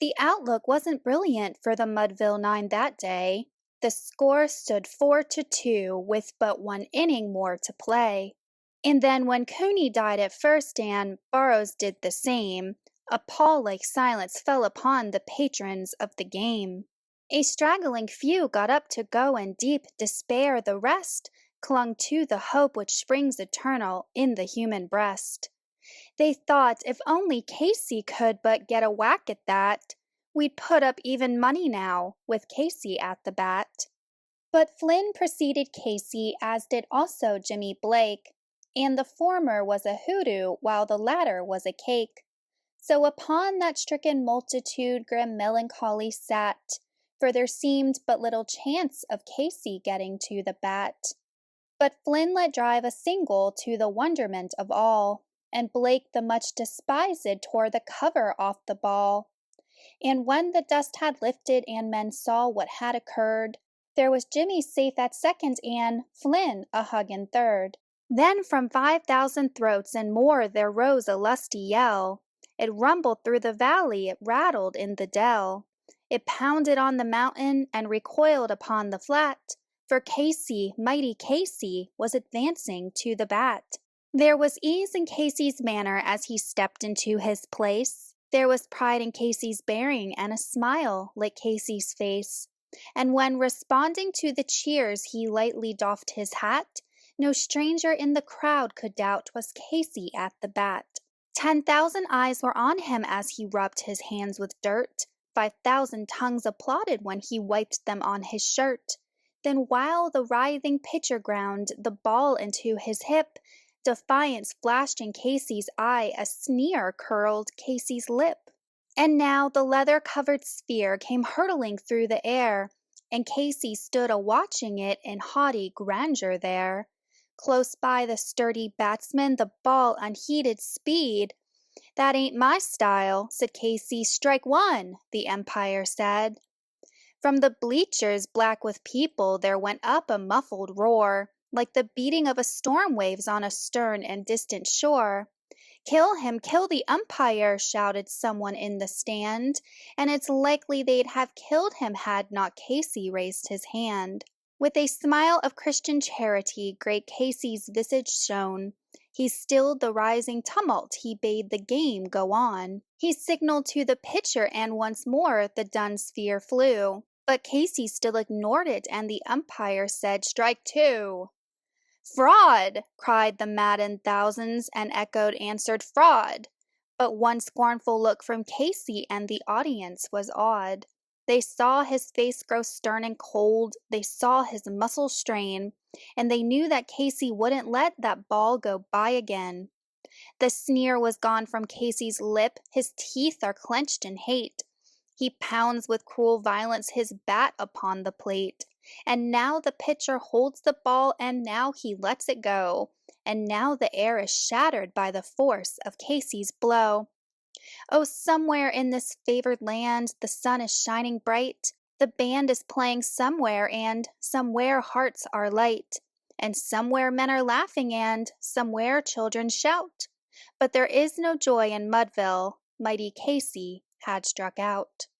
The outlook wasn't brilliant for the Mudville Nine that day. The score stood 4-2 with but one inning more to play. And then when Cooney died at first and Burrows did the same, a pall-like silence fell upon the patrons of the game. A straggling few got up to go in deep despair, the rest clung to the hope which springs eternal in the human breast. They thought if only Casey could but get a whack at that, we'd put up even money now, with Casey at the bat. But Flynn preceded Casey, as did also Jimmy Blake, and the former was a hoodoo while the latter was a cake. So upon that stricken multitude grim melancholy sat, for there seemed but little chance of Casey getting to the bat. But Flynn let drive a single to the wonderment of all, and Blake the much despised tore the cover off the ball. And when the dust had lifted and men saw what had occurred, there was Jimmy safe at second and Flynn a hug in third. Then from 5,000 throats and more there rose a lusty yell. It rumbled through the valley, it rattled in the dell. It pounded on the mountain and recoiled upon the flat, for Casey, mighty Casey, was advancing to the bat. There was ease in Casey's manner as he stepped into his place. There was pride in Casey's bearing and a smile lit Casey's face. And when responding to the cheers he lightly doffed his hat, no stranger in the crowd could doubt 'twas Casey at the bat. 10,000 eyes were on him as he rubbed his hands with dirt. 5,000 tongues applauded when he wiped them on his shirt. Then while the writhing pitcher ground the ball into his hip, defiance flashed in Casey's eye, a sneer curled Casey's lip. And now the leather-covered sphere came hurtling through the air, and Casey stood a-watching it in haughty grandeur there. Close by the sturdy batsman the ball unheeded speed. "That ain't my style," said Casey. "Strike one," the umpire said. From the bleachers black with people there went up a muffled roar, like the beating of a storm waves on a stern and distant shore. "Kill him, kill the umpire," shouted someone in the stand, and it's likely they'd have killed him had not Casey raised his hand. With a smile of Christian charity great Casey's visage shone. He stilled the rising tumult, he bade the game go on. He signaled to the pitcher and once more the dun sphere flew. But Casey still ignored it and the umpire said, "Strike two." "Fraud!" cried the maddened thousands, and answered, "Fraud!" But one scornful look from Casey and the audience was awed. They saw his face grow stern and cold, they saw his muscles strain, and they knew that Casey wouldn't let that ball go by again. The sneer was gone from Casey's lip, his teeth are clenched in hate. He pounds with cruel violence his bat upon the plate. And now the pitcher holds the ball, and now he lets it go. And now the air is shattered by the force of Casey's blow. Oh, somewhere in this favored land the sun is shining bright. The band is playing somewhere, and somewhere hearts are light. And somewhere men are laughing, and somewhere children shout. But there is no joy in Mudville. Mighty Casey had struck out.